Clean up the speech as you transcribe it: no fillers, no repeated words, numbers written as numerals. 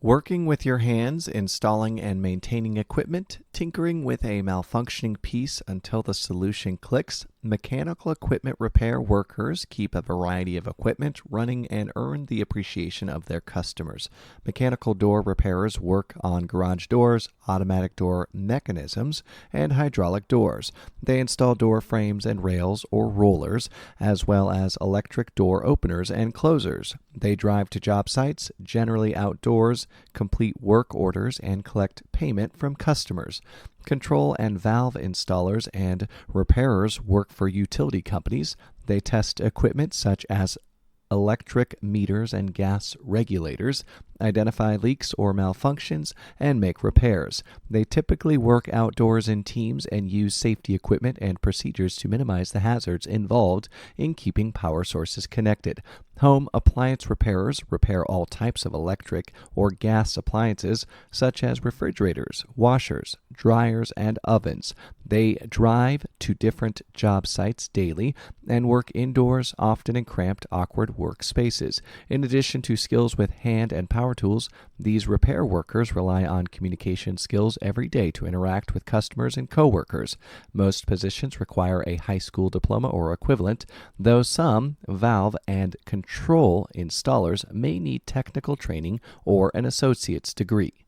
Working with your hands, installing and maintaining equipment, tinkering with a malfunctioning piece until the solution clicks, mechanical equipment repair workers keep a variety of equipment running and earn the appreciation of their customers. Mechanical door repairers work on garage doors, automatic door mechanisms, and hydraulic doors. They install door frames and rails or rollers, as well as electric door openers and closers. They drive to job sites, generally outdoors, complete work orders, and collect payment from customers. Control and valve installers and repairers work for utility companies. They test equipment such as electric meters and gas regulators, identify leaks or malfunctions, and make repairs. They typically work outdoors in teams and use safety equipment and procedures to minimize the hazards involved in keeping power sources connected. Home appliance repairers repair all types of electric or gas appliances such as refrigerators, washers, dryers, and ovens. They drive to different job sites daily and work indoors, often in cramped, awkward workspaces. In addition to skills with hand and power tools, these repair workers rely on communication skills every day to interact with customers and coworkers. Most positions require a high school diploma or equivalent, though some valve and control installers may need technical training or an associate's degree.